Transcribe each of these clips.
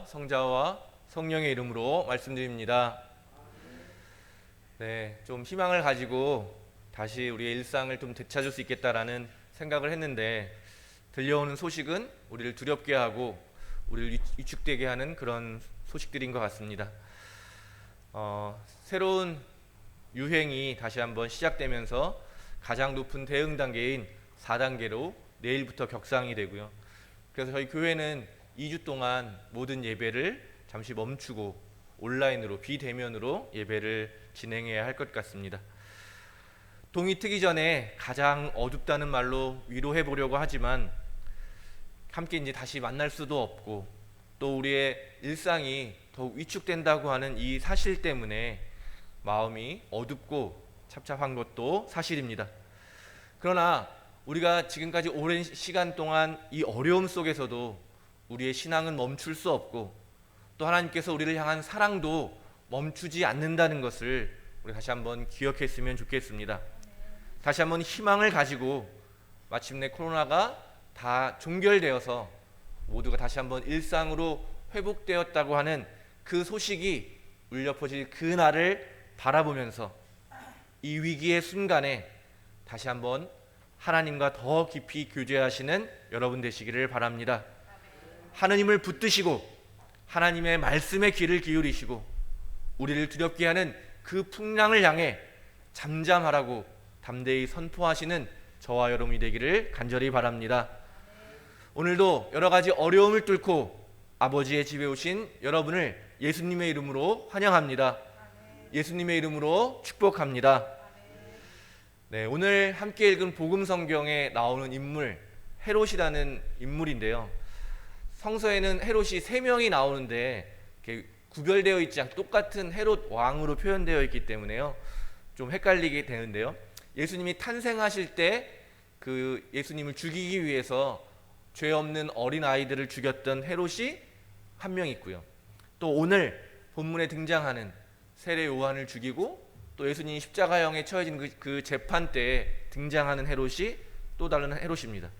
아버지와 성자와 성령의 이름으로 말씀드립니다. 좀 희망을 가지고 다시 우리의 일상을 좀 되찾을 수 있겠다라는 생각을 했는데, 들려오는 소식은 우리를 두렵게 하고 우리를 위축되게 하는 그런 소식들인 것 같습니다. 새로운 유행이 다시 한번 시작되면서 가장 높은 대응 단계인 4단계로 내일부터 격상이 되고요. 그래서 저희 교회는 2주 동안 모든 예배를 잠시 멈추고 온라인으로 비대면으로 예배를 진행해야 할 것 같습니다. 동이 트기 전에 가장 어둡다는 말로 위로해 보려고 하지만, 함께 이제 다시 만날 수도 없고 또 우리의 일상이 더욱 위축된다고 하는 이 사실 때문에 마음이 어둡고 착잡한 것도 사실입니다. 그러나 우리가 지금까지 오랜 시간 동안 이 어려움 속에서도 우리의 신앙은 멈출 수 없고, 또 하나님께서 우리를 향한 사랑도 멈추지 않는다는 것을 우리 다시 한번 기억했으면 좋겠습니다. 다시 한번 희망을 가지고 마침내 코로나가 다 종결되어서 모두가 다시 한번 일상으로 회복되었다고 하는 그 소식이 울려 퍼질 그 날을 바라보면서 이 위기의 순간에 다시 한번 하나님과 더 깊이 교제하시는 여러분 되시기를 바랍니다. 하나님을 붙드시고 하나님의 말씀에 귀를 기울이시고 우리를 두렵게 하는 그 풍랑을 향해 잠잠하라고 담대히 선포하시는 저와 여러분이 되기를 간절히 바랍니다. 오늘도 여러 가지 어려움을 뚫고 아버지의 집에 오신 여러분을 예수님의 이름으로 환영합니다. 예수님의 이름으로 축복합니다. 오늘 함께 읽은 복음 성경에 나오는 인물, 헤롯이라는 인물인데요. 성서에는 헤롯이 3명이 나오는데 이렇게 구별되어 있지 않고 똑같은 헤롯 왕으로 표현되어 있기 때문에요, 좀 헷갈리게 되는데요. 예수님이 탄생하실 때 그 예수님을 죽이기 위해서 죄 없는 어린 아이들을 죽였던 헤롯이 한 명 있고요. 또 오늘 본문에 등장하는 세례 요한을 죽이고 또 예수님이 십자가형에 처해진 그 재판 때에 등장하는 헤롯이 또 다른 헤롯입니다.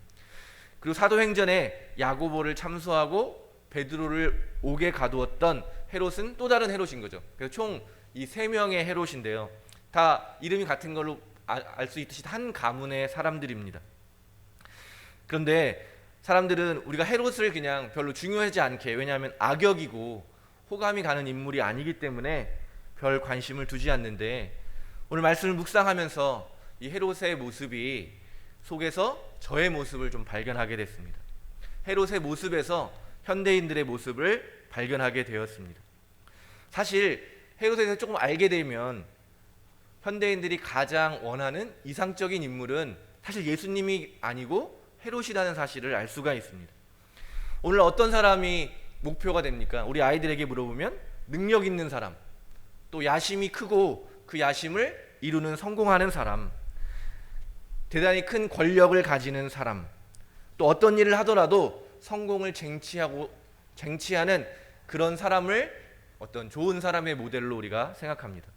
그리고 사도행전에 야고보를 참수하고 베드로를 옥에 가두었던 헤롯은 또 다른 헤롯인 거죠. 그래서 총 이 3명의 헤롯인데요, 다 이름이 같은 걸로 알 수 있듯이 한 가문의 사람들입니다. 그런데 사람들은 우리가 헤롯을 그냥 별로 중요하지 않게, 왜냐하면 악역이고 호감이 가는 인물이 아니기 때문에 별 관심을 두지 않는데, 오늘 말씀을 묵상하면서 이 헤롯의 모습이 속에서 저의 모습을 좀 발견하게 됐습니다. 헤롯의 모습에서 현대인들의 모습을 발견하게 되었습니다. 사실 헤롯에 대해서 조금 알게 되면 현대인들이 가장 원하는 이상적인 인물은 사실 예수님이 아니고 헤롯이라는 사실을 알 수가 있습니다. 오늘 어떤 사람이 목표가 됩니까? 우리 아이들에게 물어보면 능력 있는 사람, 또 야심이 크고 그 야심을 이루는 성공하는 사람, 대단히 큰 권력을 가지는 사람, 또 어떤 일을 하더라도 성공을 쟁취하는 그런 사람을 어떤 좋은 사람의 모델로 우리가 생각합니다.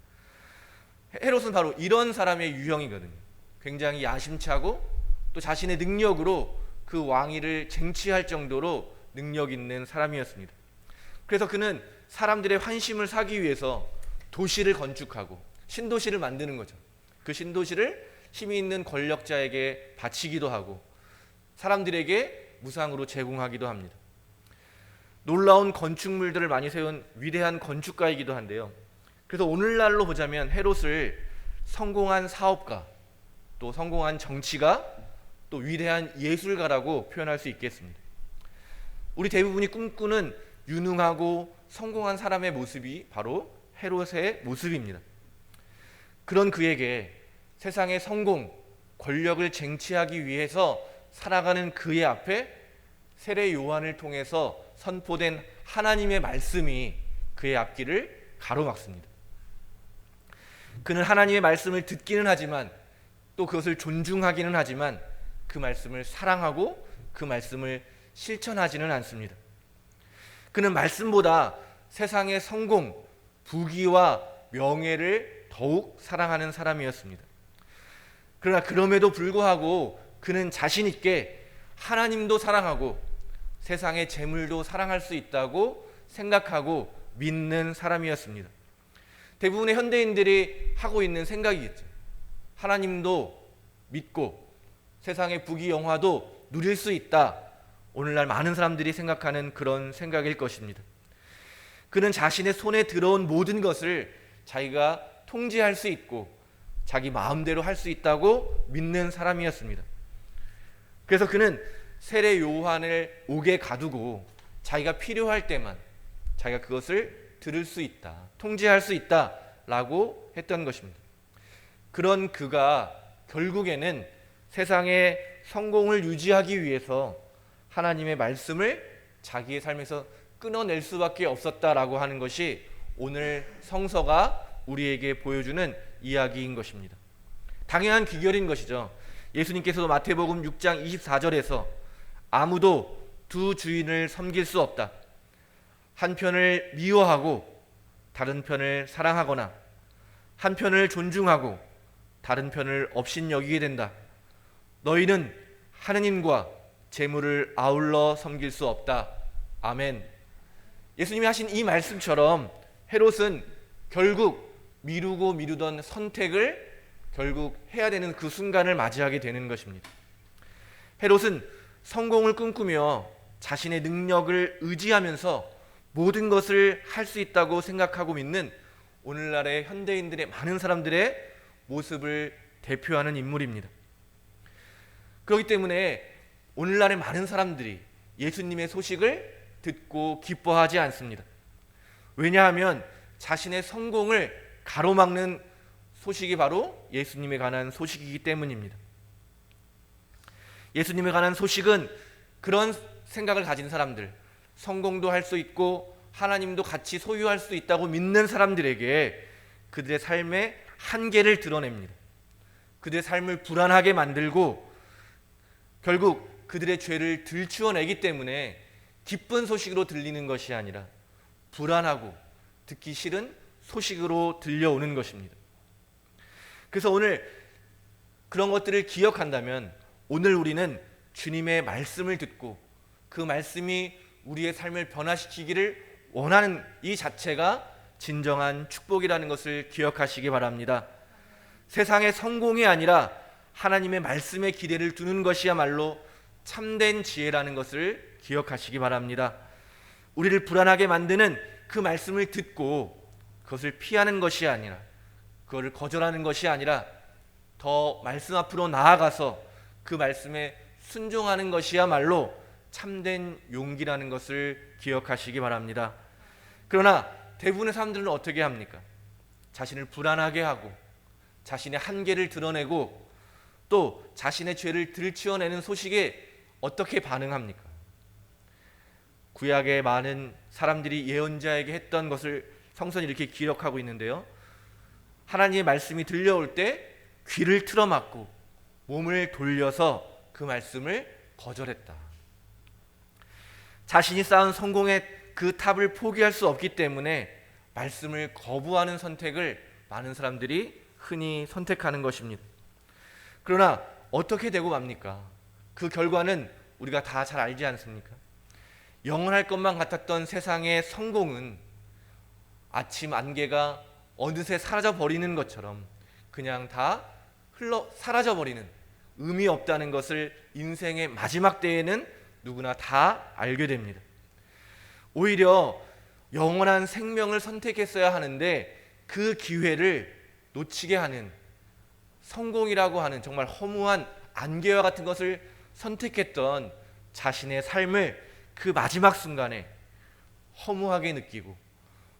헤롯은 바로 이런 사람의 유형이거든요. 굉장히 야심차고 또 자신의 능력으로 그 왕위를 쟁취할 정도로 능력 있는 사람이었습니다. 그래서 그는 사람들의 환심을 사기 위해서 도시를 건축하고 신도시를 만드는 거죠. 그 신도시를 힘이 있는 권력자에게 바치기도 하고 사람들에게 무상으로 제공하기도 합니다. 놀라운 건축물들을 많이 세운 위대한 건축가이기도 한데요. 그래서 오늘날로 보자면 헤롯을 성공한 사업가, 또 성공한 정치가, 또 위대한 예술가라고 표현할 수 있겠습니다. 우리 대부분이 꿈꾸는 유능하고 성공한 사람의 모습이 바로 헤롯의 모습입니다. 그런 그에게 세상의 성공, 권력을 쟁취하기 위해서 살아가는 그의 앞에 세례 요한을 통해서 선포된 하나님의 말씀이 그의 앞길을 가로막습니다. 그는 하나님의 말씀을 듣기는 하지만 또 그것을 존중하기는 하지만 그 말씀을 사랑하고 그 말씀을 실천하지는 않습니다. 그는 말씀보다 세상의 성공, 부귀와 명예를 더욱 사랑하는 사람이었습니다. 그러나 그럼에도 불구하고 그는 자신 있게 하나님도 사랑하고 세상의 재물도 사랑할 수 있다고 생각하고 믿는 사람이었습니다. 대부분의 현대인들이 하고 있는 생각이겠죠. 하나님도 믿고 세상의 부귀영화도 누릴 수 있다. 오늘날 많은 사람들이 생각하는 그런 생각일 것입니다. 그는 자신의 손에 들어온 모든 것을 자기가 통제할 수 있고 자기 마음대로 할 수 있다고 믿는 사람이었습니다. 그래서 그는 세례 요한을 옥에 가두고 자기가 필요할 때만 자기가 그것을 들을 수 있다, 통제할 수 있다라고 했던 것입니다. 그런 그가 결국에는 세상의 성공을 유지하기 위해서 하나님의 말씀을 자기의 삶에서 끊어낼 수밖에 없었다라고 하는 것이 오늘 성서가 우리에게 보여주는 이야기인 것입니다. 당연한 귀결인 것이죠. 예수님께서도 마태복음 6장 24절에서 아무도 두 주인을 섬길 수 없다. 한 편을 미워하고 다른 편을 사랑하거나 한 편을 존중하고 다른 편을 업신여기게 된다. 너희는 하느님과 재물을 아울러 섬길 수 없다. 아멘. 예수님이 하신 이 말씀처럼 헤롯은 결국 미루고 미루던 선택을 결국 해야 되는 그 순간을 맞이하게 되는 것입니다. 헤롯은 성공을 꿈꾸며 자신의 능력을 의지하면서 모든 것을 할 수 있다고 생각하고 믿는 오늘날의 현대인들의 많은 사람들의 모습을 대표하는 인물입니다. 그렇기 때문에 오늘날의 많은 사람들이 예수님의 소식을 듣고 기뻐하지 않습니다. 왜냐하면 자신의 성공을 가로막는 소식이 바로 예수님에 관한 소식이기 때문입니다. 예수님에 관한 소식은 그런 생각을 가진 사람들, 성공도 할 수 있고 하나님도 같이 소유할 수 있다고 믿는 사람들에게 그들의 삶의 한계를 드러냅니다. 그들의 삶을 불안하게 만들고 결국 그들의 죄를 들추어내기 때문에 기쁜 소식으로 들리는 것이 아니라 불안하고 듣기 싫은 소식으로 들려오는 것입니다. 그래서 오늘 그런 것들을 기억한다면 오늘 우리는 주님의 말씀을 듣고 그 말씀이 우리의 삶을 변화시키기를 원하는 이 자체가 진정한 축복이라는 것을 기억하시기 바랍니다. 세상의 성공이 아니라 하나님의 말씀에 기대를 두는 것이야말로 참된 지혜라는 것을 기억하시기 바랍니다. 우리를 불안하게 만드는 그 말씀을 듣고 그것을 피하는 것이 아니라 그것을 거절하는 것이 아니라 더 말씀 앞으로 나아가서 그 말씀에 순종하는 것이야말로 참된 용기라는 것을 기억하시기 바랍니다. 그러나 대부분의 사람들은 어떻게 합니까? 자신을 불안하게 하고 자신의 한계를 드러내고 또 자신의 죄를 들추어내는 소식에 어떻게 반응합니까? 구약의 많은 사람들이 예언자에게 했던 것을 성서는 이렇게 기록하고 있는데요. 하나님의 말씀이 들려올 때 귀를 틀어막고 몸을 돌려서 그 말씀을 거절했다. 자신이 쌓은 성공의 그 탑을 포기할 수 없기 때문에 말씀을 거부하는 선택을 많은 사람들이 흔히 선택하는 것입니다. 그러나 어떻게 되고 맙니까? 그 결과는 우리가 다 잘 알지 않습니까? 영원할 것만 같았던 세상의 성공은 아침 안개가 어느새 사라져버리는 것처럼 그냥 다 사라져버리는, 의미 없다는 것을 인생의 마지막 때에는 누구나 다 알게 됩니다. 오히려 영원한 생명을 선택했어야 하는데 그 기회를 놓치게 하는, 성공이라고 하는 정말 허무한 안개와 같은 것을 선택했던 자신의 삶을 그 마지막 순간에 허무하게 느끼고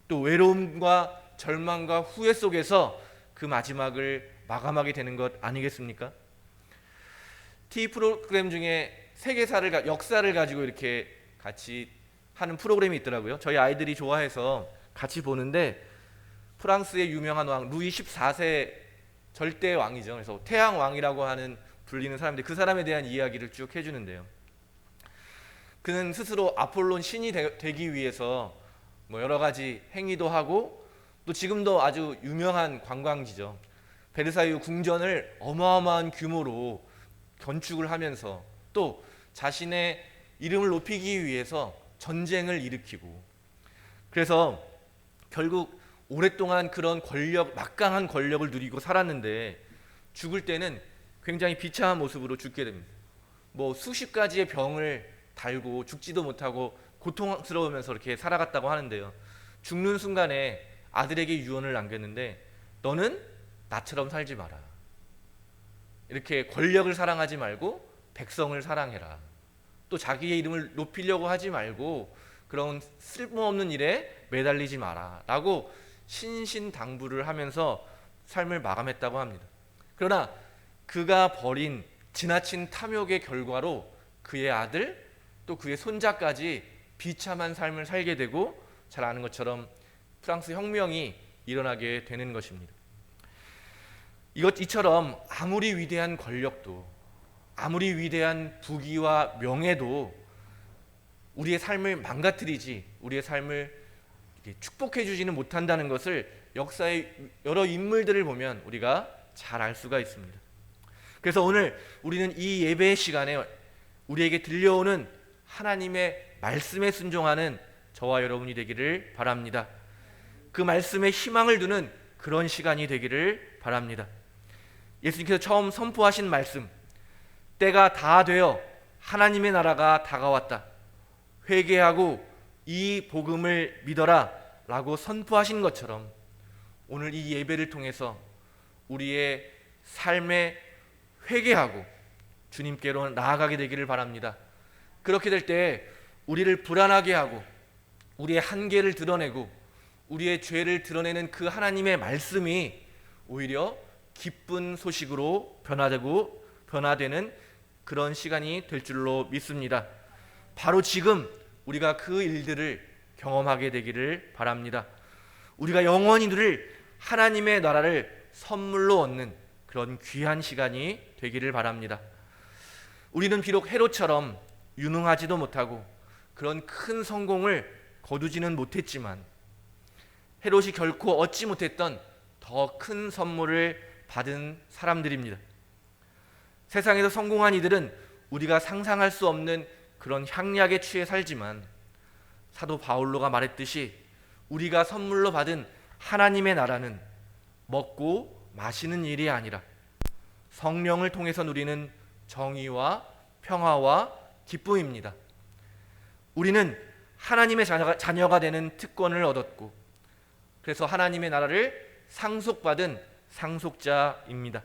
또 외로움과 절망과 후회 속에서 그 마지막을 마감하게 되는 것 아니겠습니까? TV 프로그램 중에 세계사를, 역사를 가지고 이렇게 같이 하는 프로그램이 있더라고요. 저희 아이들이 좋아해서 같이 보는데 프랑스의 유명한 왕 루이 14세 절대 왕이죠. 그래서 태양 왕이라고 하는 불리는 사람인데 그 사람에 대한 이야기를 쭉 해주는데요. 그는 스스로 아폴론 신이 되기 위해서 뭐 여러 가지 행위도 하고 또 지금도 아주 유명한 관광지죠. 베르사유 궁전을 어마어마한 규모로 건축을 하면서 또 자신의 이름을 높이기 위해서 전쟁을 일으키고 그래서 결국 오랫동안 그런 막강한 권력을 누리고 살았는데 죽을 때는 굉장히 비참한 모습으로 죽게 됩니다. 뭐 수십 가지의 병을 달고 죽지도 못하고 고통스러우면서 이렇게 살아갔다고 하는데요. 죽는 순간에 아들에게 유언을 남겼는데 너는 나처럼 살지 마라. 이렇게 권력을 사랑하지 말고 백성을 사랑해라. 또 자기의 이름을 높이려고 하지 말고 그런 쓸모없는 일에 매달리지 마라 라고 신신당부를 하면서 삶을 마감했다고 합니다. 그러나 그가 벌인 지나친 탐욕의 결과로 그의 아들 또 그의 손자까지 비참한 삶을 살게 되고 잘 아는 것처럼 프랑스 혁명이 일어나게 되는 것입니다. 이처럼 아무리 위대한 권력도 아무리 위대한 부귀와 명예도 우리의 삶을 망가뜨리지 우리의 삶을 축복해 주지는 못한다는 것을 역사의 여러 인물들을 보면 우리가 잘 알 수가 있습니다. 그래서 오늘 우리는 이 예배의 시간에 우리에게 들려오는 하나님의 말씀에 순종하는 저와 여러분이 되기를 바랍니다. 그 말씀에 희망을 두는 그런 시간이 되기를 바랍니다. 예수님께서 처음 선포하신 말씀, 때가 다 되어 하나님의 나라가 다가왔다. 회개하고 이 복음을 믿어라 라고 선포하신 것처럼 오늘 이 예배를 통해서 우리의 삶에 회개하고 주님께로 나아가게 되기를 바랍니다. 그렇게 될 때 우리를 불안하게 하고 우리의 한계를 드러내고 우리의 죄를 드러내는 그 하나님의 말씀이 오히려 기쁜 소식으로 변화되는 그런 시간이 될 줄로 믿습니다. 바로 지금 우리가 그 일들을 경험하게 되기를 바랍니다. 우리가 영원히 누릴 하나님의 나라를 선물로 얻는 그런 귀한 시간이 되기를 바랍니다. 우리는 비록 헤롯처럼 유능하지도 못하고 그런 큰 성공을 거두지는 못했지만 헤롯이 결코 얻지 못했던 더 큰 선물을 받은 사람들입니다. 세상에서 성공한 이들은 우리가 상상할 수 없는 그런 향락에 취해 살지만 사도 바울로가 말했듯이 우리가 선물로 받은 하나님의 나라는 먹고 마시는 일이 아니라 성령을 통해서 누리는 정의와 평화와 기쁨입니다. 우리는 하나님의 자녀가 되는 특권을 얻었고 그래서 하나님의 나라를 상속받은 상속자입니다.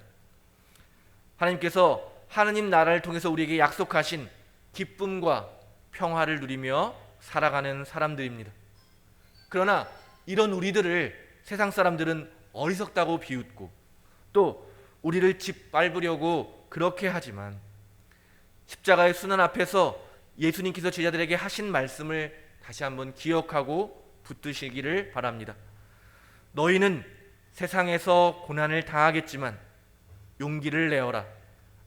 하나님께서 하나님 나라를 통해서 우리에게 약속하신 기쁨과 평화를 누리며 살아가는 사람들입니다. 그러나 이런 우리들을 세상 사람들은 어리석다고 비웃고 또 우리를 짓밟으려고 그렇게 하지만 십자가의 순환 앞에서 예수님께서 제자들에게 하신 말씀을 다시 한번 기억하고 붙드시기를 바랍니다. 너희는 세상에서 고난을 당하겠지만 용기를 내어라.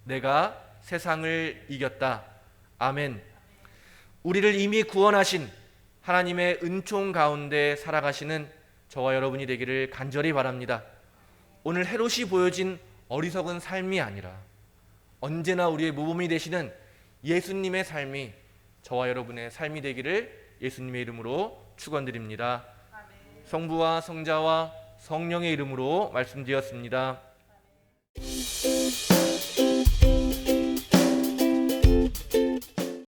내가 세상을 이겼다. 아멘. 우리를 이미 구원하신 하나님의 은총 가운데 살아가시는 저와 여러분이 되기를 간절히 바랍니다. 오늘 헤롯이 보여진 어리석은 삶이 아니라 언제나 우리의 모범이 되시는 예수님의 삶이 저와 여러분의 삶이 되기를 예수님의 이름으로 축원드립니다. 성부와 성자와 성령의 이름으로 말씀드렸습니다.